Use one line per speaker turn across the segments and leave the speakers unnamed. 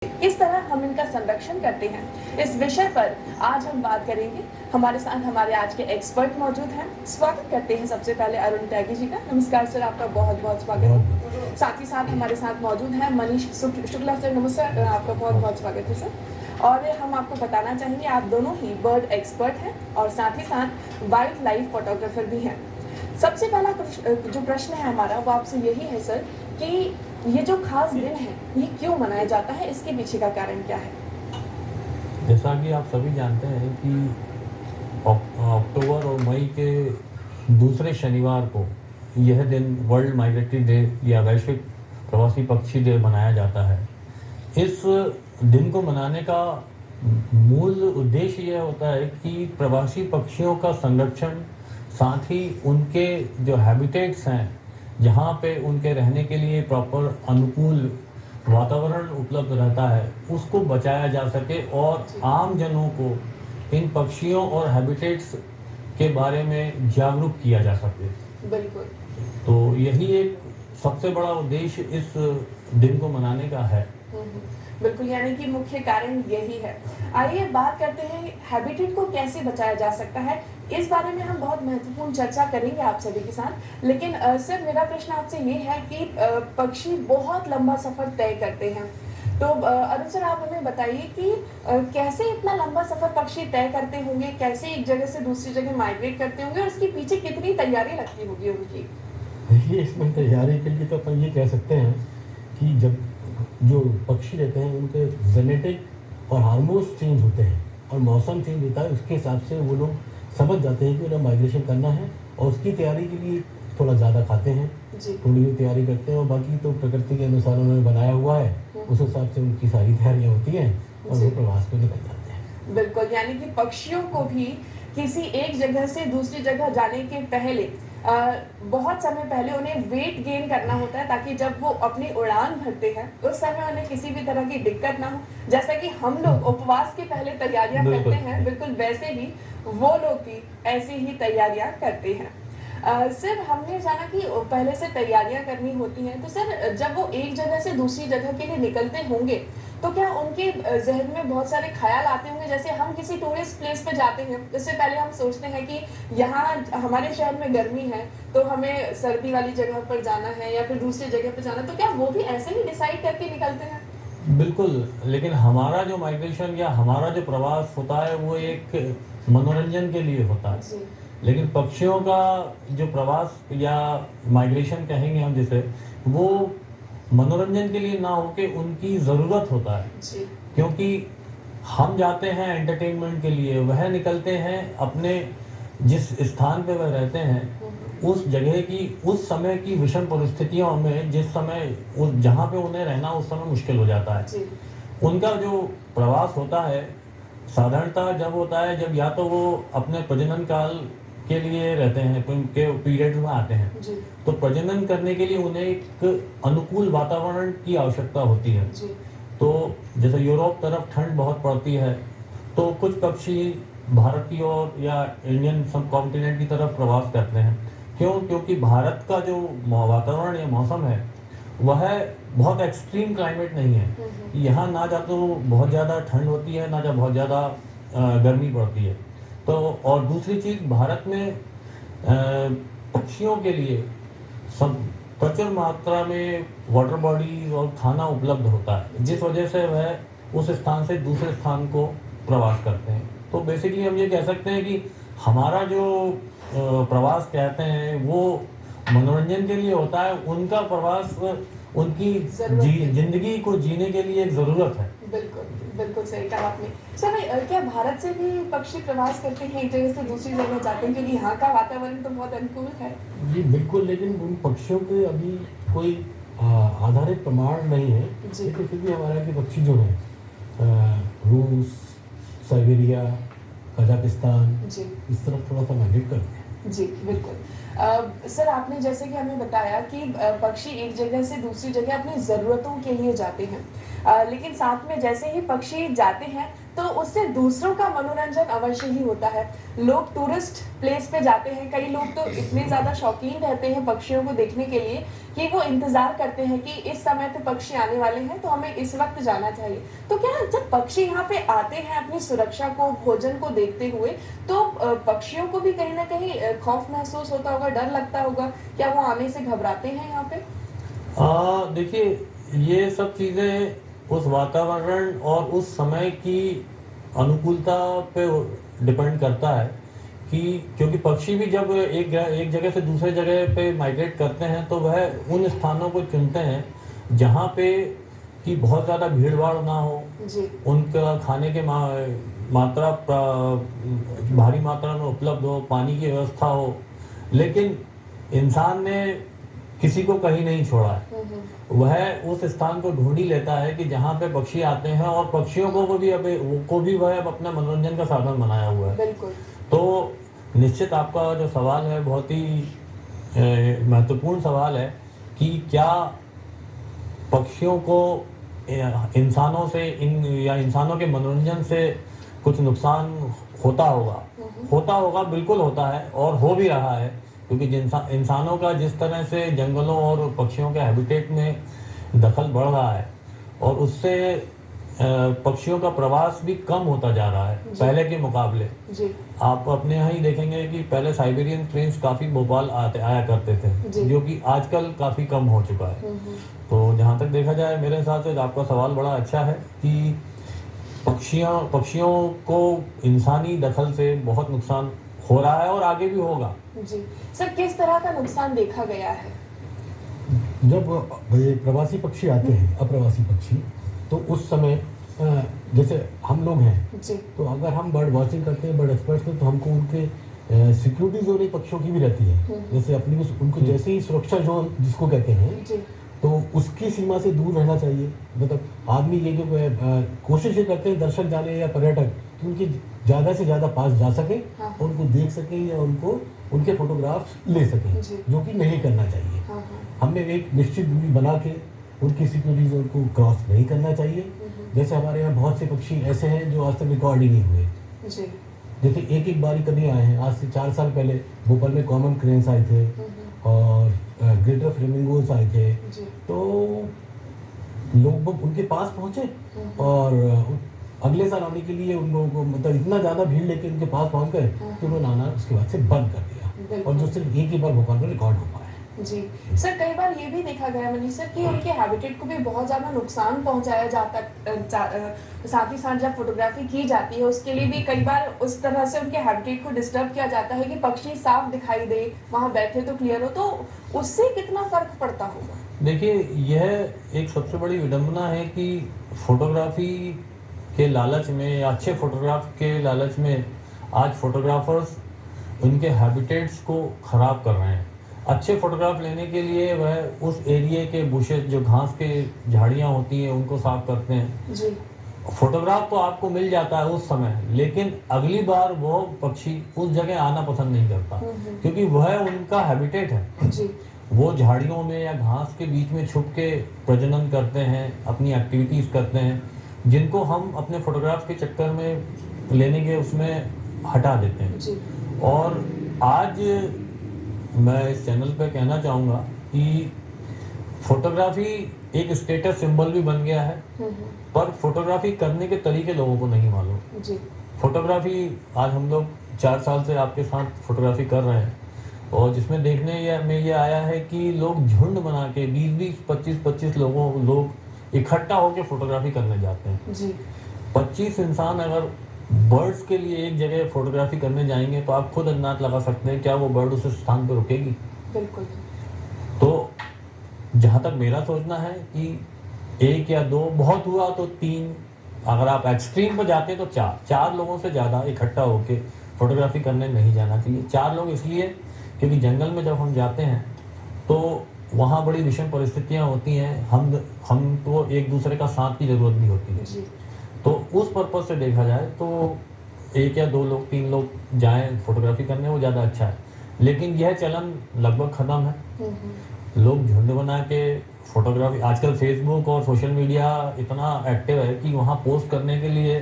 किस तरह हम इनका संरक्षण करते हैं, इस विषय पर आज हम बात करेंगे। हमारे साथ हमारे आज के एक्सपर्ट मौजूद हैं। स्वागत करते हैं सबसे पहले अरुण त्यागी जी का। नमस्कार सर, आपका बहुत-बहुत स्वागत है। साथ ही साथ हमारे साथ मौजूद हैं मनीष शुक्ला सर। नमस्कार, आपका बहुत-बहुत स्वागत है सर। और हम आपको बताना चाहेंगे, आप दोनों ही बर्ड एक्सपर्ट हैं और साथ ही साथ वाइल्ड लाइफ फोटोग्राफर भी हैं। सबसे पहला जो प्रश्न है हमारा वो आपसे यही है सर कि ये जो खास दिन है ये क्यों मनाया जाता है, इसके पीछे का कारण क्या है?
जैसा कि आप सभी जानते हैं कि अक्टूबर और मई के दूसरे शनिवार को यह दिन वर्ल्ड माइग्रेटरी डे या वैश्विक प्रवासी पक्षी डे मनाया जाता है। इस दिन को मनाने का मूल उद्देश्य यह होता है कि प्रवासी पक्षियों का संरक्षण, साथ ही उनके जो हैबिटेट्स हैं, जहाँ पे उनके रहने के लिए प्रॉपर अनुकूल वातावरण उपलब्ध रहता है, उसको बचाया जा सके और आम जनों को इन पक्षियों और हैबिटेट्स के बारे में जागरूक किया जा सके।
बिल्कुल।
तो यही एक सबसे बड़ा उद्देश्य इस दिन को मनाने का है।
बिल्कुल, यानी कि मुख्य कारण यही है। आइए बात करते हैं हैबिटेट को कैसे बचाया जा सकता है। इस बारे में हम बहुत महत्वपूर्ण चर्चा करेंगे आप सभी के साथ। लेकिन सर, मेरा प्रश्न आपसे ये है कि पक्षी बहुत लंबा सफर तय करते हैं। तो अरुण सर, आप हमें बताइए कि कैसे इतना लंबा सफर पक्षी तय करते होंगे, कैसे एक जगह से दूसरी जगह माइग्रेट करते होंगे और इसके पीछे कितनी तैयारी लगती होगी उनकी?
देखिए, इसमें तैयारी के लिए तो अपन ये कह सकते हैं कि जब जो पक्षी रहते हैं उनके जेनेटिक और हार्मोन्स चेंज होते हैं और मौसम चेंज होता है, उसके हिसाब से वो लोग समझ जाते हैं कि उन्हें माइग्रेशन करना है और उसकी तैयारी के लिए थोड़ा ज़्यादा खाते हैं, थोड़ी तैयारी करते हैं और बाकी तो प्रकृति के अनुसार उन्होंने बनाया हुआ है, उस हिसाब से उनकी सारी तैयारियाँ होती हैं और वो प्रवास पे निकल जाते हैं।
बिल्कुल, यानी कि पक्षियों को भी किसी एक जगह से दूसरी जगह जाने के पहले बहुत समय पहले उन्हें वेट गेन करना होता है, ताकि जब वो अपनी उड़ान भरते हैं उस समय उन्हें किसी भी तरह की दिक्कत ना हो। जैसा कि हम लोग उपवास के पहले तैयारियां करते हैं, बिल्कुल वैसे ही वो लोग भी ऐसी ही तैयारियां करते हैं। सर, हमने जाना कि पहले से तैयारियां करनी होती हैं, तो सर जब वो एक जगह से दूसरी जगह के लिए निकलते होंगे तो क्या उनके ज़हन में बहुत सारे ख़्याल आते होंगे? जैसे हम किसी टूरिस्ट प्लेस पे जाते हैं, इससे पहले हम सोचते हैं कि यहाँ हमारे शहर में गर्मी है, तो हमें सर्दी वाली जगह पर जाना है या फिर दूसरी जगह पे जाना है, तो क्या वो भी ऐसे ही डिसाइड करके निकलते हैं?
बिल्कुल, लेकिन हमारा जो माइग्रेशन या हमारा जो प्रवास होता है वो एक मनोरंजन के लिए होता है।
जी।
लेकिन पक्षियों का जो प्रवास या माइग्रेशन कहेंगे हम जिसे, वो मनोरंजन के लिए ना होके उनकी ज़रूरत होता है।
जी।
क्योंकि हम जाते हैं एंटरटेनमेंट के लिए, वह निकलते हैं अपने जिस स्थान पे वह रहते हैं उस जगह की, उस समय की विषम परिस्थितियों में, जिस समय उस जहाँ पे उन्हें रहना उस समय मुश्किल हो जाता है।
जी।
उनका जो प्रवास होता है साधारणतः जब होता है जब या तो वो अपने प्रजनन काल के लिए रहते हैं, तो उनके पीरियड में आते हैं,
जी।
तो प्रजनन करने के लिए उन्हें एक अनुकूल वातावरण की आवश्यकता होती है।
जी।
तो जैसे यूरोप तरफ ठंड बहुत पड़ती है, तो कुछ पक्षी भारत की ओर या इंडियन सब कॉन्टिनेंट की तरफ प्रवास करते हैं। क्यों? क्योंकि भारत का जो वातावरण या मौसम है वह बहुत एक्सट्रीम क्लाइमेट नहीं है। यहाँ ना जा तो बहुत ज़्यादा ठंड होती है, ना जा बहुत ज़्यादा गर्मी पड़ती है। तो और दूसरी चीज़, भारत में पक्षियों के लिए सब प्रचुर मात्रा में वाटर बॉडीज और खाना उपलब्ध होता है, जिस वजह से वह उस स्थान से दूसरे स्थान को प्रवास करते हैं। तो बेसिकली हम ये कह सकते हैं कि हमारा जो प्रवास कहते हैं वो मनोरंजन के लिए होता है, उनका प्रवास उनकी जिंदगी को जीने के लिए एक ज़रूरत है।
बिल्कुल, बिल्कुल सही कहा आपने। सर, क्या भारत से भी पक्षी प्रवास करते हैं, एक जगह से दूसरी जगह जाते हैं, क्योंकि यहाँ का वातावरण तो बहुत अनुकूल है?
जी बिल्कुल, लेकिन उन पक्षियों के अभी कोई आधारित प्रमाण नहीं है, लेकिन फिर भी हमारे यहाँ के पक्षी जो हैं रूस, साइबेरिया, कजाकिस्तान, इस तरफ थोड़ा सा माइग्रेट करते हैं।
जी, बिल्कुल। सर, आपने जैसे कि हमें बताया कि पक्षी एक जगह से दूसरी जगह अपनी ज़रूरतों के लिए जाते हैं। लेकिन साथ में जैसे ही पक्षी जाते हैं, तो तो उससे दूसरों का मनोरंजन अवश्य ही होता है। लोग टूरिस्ट प्लेस पे जाते हैं, कई लोग तो इतने ज़्यादा शौकीन रहते हैं पक्षियों को देखने के लिए कि वो इंतज़ार करते हैं कि इस समय पे पक्षी आने वाले हैं, तो हमें इस वक़्त जाना चाहिए। तो क्या जब पक्षी यहाँ पे आते हैं अपनी सुरक्षा को, भोजन को देखते हुए, तो पक्षियों को भी कहीं न कहीं खौफ महसूस होता होगा, डर लगता होगा? क्या वो आने से घबराते हैं यहाँ पे?
देखिए, ये सब चीज़ें उस वातावरण और उस समय की अनुकूलता पे डिपेंड करता है कि क्योंकि पक्षी भी जब एक जगह से दूसरे जगह पे माइग्रेट करते हैं तो वह उन स्थानों को चुनते हैं जहाँ पे कि बहुत ज़्यादा भीड़ भाड़ ना हो,
जी,
उनका खाने के मात्रा भारी मात्रा में उपलब्ध हो, पानी की व्यवस्था हो। लेकिन इंसान ने किसी को कहीं नहीं छोड़ा है।
हुँ, हुँ।
वह उस स्थान को ढूंढ ही लेता है कि जहाँ पे पक्षी आते हैं और पक्षियों को भी वह अपना मनोरंजन का साधन बनाया हुआ है।
बिल्कुल।
तो निश्चित आपका जो सवाल है बहुत ही महत्वपूर्ण सवाल है कि क्या पक्षियों को इंसानों से इंसानों के मनोरंजन से कुछ नुकसान होता होगा। होता होगा, बिल्कुल होता है और हो भी रहा है क्योंकि इंसानों का जिस तरह से जंगलों और पक्षियों के हैबिटेट में दखल बढ़ रहा है और उससे पक्षियों का प्रवास भी कम होता जा रहा है पहले के मुकाबले।
जी,
आप अपने यहाँ ही देखेंगे कि पहले साइबेरियन प्रिंस काफ़ी भोपाल आया करते थे,
जी।
जो कि आजकल काफ़ी कम हो चुका है।
हुँ, हुँ।
तो जहाँ तक देखा जाए मेरे हिसाब से आपका सवाल बड़ा अच्छा है कि पक्षियों को इंसानी दखल से बहुत नुकसान हो रहा है और आगे भी होगा।
जी। सर, किस तरह का नुकसान देखा गया है?
जब ये प्रवासी पक्षी आते हैं, अप्रवासी पक्षी, तो उस समय जैसे हम लोग हैं,
जी,
तो अगर हम बर्ड वॉचिंग करते हैं, बर्ड एक्सपर्ट्स हैं, तो हमको उनके सिक्योरिटी जोन पक्षियों की भी रहती है। जैसे अपनी उनको जैसे ही सुरक्षा जोन जिसको कहते हैं,
जी,
तो उसकी सीमा से दूर रहना चाहिए। मतलब आदमी ये जो कोशिश ये करते हैं दर्शक जाने या पर्यटक कि उनके ज़्यादा से ज़्यादा पास जा सकें
हाँ।
और उनको देख सकें या उनके फोटोग्राफ्स ले सकें,
जी।
जो कि नहीं करना चाहिए।
हाँ, हाँ।
हमने एक निश्चित दूरी बना के उनकी सिक्योरिटी जोन को क्रॉस नहीं करना चाहिए। जैसे हमारे यहाँ बहुत से पक्षी ऐसे हैं जो आज तक रिकॉर्ड ही नहीं हुए।
जी।
देखिए एक बारी कभी आए हैं, आज से 4 साल पहले भोपाल में कॉमन क्रेन्स आए थे और ग्रेटर फ्लेमिंगोस आए थे।
जी।
तो लोग उनके पास पहुंचे और अगले साल आने के लिए उन लोगों को मतलब इतना ज़्यादा भीड़ लेके उनके पास पहुंच गए कि उन्होंने आना उसके बाद से बंद कर दिया और जो सिर्फ एक ही बार भोपाल में रिकॉर्ड हो पाया।
जी। सर, कई बार ये भी देखा गया मनीष सर कि उनके हैबिटेट को भी बहुत ज़्यादा नुकसान पहुंचाया साथ ही साथ जब फोटोग्राफी की जाती है उसके लिए भी कई बार उस तरह से उनके हैबिटेट को डिस्टर्ब किया जाता है कि पक्षी साफ दिखाई दे, वहाँ बैठे तो क्लियर हो, तो उससे कितना फर्क पड़ता होगा?
देखिए, यह एक सबसे बड़ी विडंबना है कि फोटोग्राफी के लालच में या अच्छे फोटोग्राफ के लालच में आज फोटोग्राफर्स उनके हैबिटेट्स को ख़राब कर रहे हैं। अच्छे फोटोग्राफ लेने के लिए वह उस एरिया के बुशेस जो घास के झाड़ियाँ होती हैं उनको साफ करते हैं।
जी,
फोटोग्राफ तो आपको मिल जाता है उस समय, लेकिन अगली बार वो पक्षी उस जगह आना पसंद नहीं करता क्योंकि वह उनका हैबिटेट है।
जी,
वो झाड़ियों में या घास के बीच में छुप के प्रजनन करते हैं, अपनी एक्टिविटीज़ करते हैं, जिनको हम अपने फोटोग्राफ के चक्कर में लेने के उसमें हटा देते हैं।
जी,
और आज मैं इस चैनल पे कहना चाहूँगा कि फोटोग्राफी एक स्टेटस सिंबल भी बन गया है, पर फोटोग्राफी करने के तरीके लोगों को नहीं मालूम।
जी,
फोटोग्राफी आज हम लोग 4 साल से आपके साथ फोटोग्राफी कर रहे हैं और जिसमें में ये आया है कि लोग झुंड बना के 20-20, 25-25 लोग इकट्ठा होकर फोटोग्राफी करने जाते हैं।
जी,
25 इंसान अगर बर्ड्स के लिए एक जगह फोटोग्राफी करने जाएंगे तो आप खुद अंदाज लगा सकते हैं क्या वो बर्ड उस स्थान पर रुकेगी।
बिल्कुल।
तो जहाँ तक मेरा सोचना है कि 1 या 2, बहुत हुआ तो 3, अगर आप एक्सट्रीम पर जाते हैं तो 4 लोगों से ज़्यादा इकट्ठा होके फोटोग्राफी करने नहीं जाना चाहिए। 4 लोग इसलिए क्योंकि जंगल में जब हम जाते हैं तो वहाँ बड़ी विषम परिस्थितियाँ होती हैं, हम तो एक दूसरे का साथ की ज़रूरत भी होती है।
जी,
तो उस पर्पज़ से देखा जाए तो 1 या 2 लोग 3 लोग जाएं फोटोग्राफी करने, वो ज़्यादा अच्छा है। लेकिन यह चलन लगभग ख़त्म है। लोग झुंड बना के फोटोग्राफी, आजकल फेसबुक और सोशल मीडिया इतना एक्टिव है कि वहाँ पोस्ट करने के लिए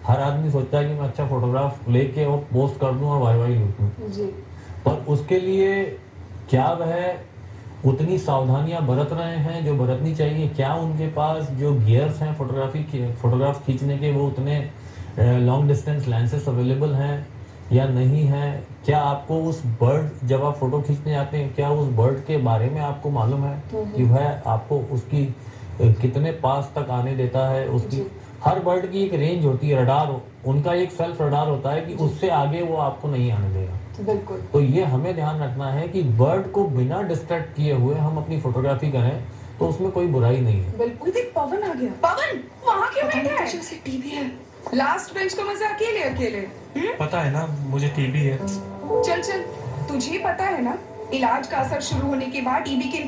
हर आदमी सोचता है कि मैं अच्छा फोटोग्राफ लेके और पोस्ट कर दूं और वाई लूटूं,
जी
पर उसके लिए क्या वह उतनी सावधानियां बरत रहे हैं जो बरतनी चाहिए? क्या उनके पास जो गियर्स हैं फोटोग्राफ खींचने के, वो उतने लॉन्ग डिस्टेंस लेंसेस अवेलेबल हैं या नहीं है? क्या आपको उस बर्ड, जब आप फोटो खींचने जाते हैं, क्या उस बर्ड के बारे में आपको मालूम है कि वह आपको उसकी कितने पास तक आने देता है? उसकी
जी।
हर बर्ड की एक रेंज होती है, रडार, उनका एक सेल्फ रडार होता है कि उससे आगे वो आपको नहीं आने देगा।
बिल्कुल।
तो ये हमें ध्यान रखना है कि बर्ड को बिना डिस्ट्रैक्ट किए हुए हम अपनी फोटोग्राफी करें, तो उसमें कोई बुराई नहीं है।
बिल्कुल।
देख पवन आ गया। पवन वहाँ क्यों बैठा है? उसे टीबी है। लास्ट बेंच को मजा अकेले अकेले।
पता है ना मुझे टीबी है।
चल चल, तुझे पता है ना, इलाज का असर शुरू होने के बाद टीबी के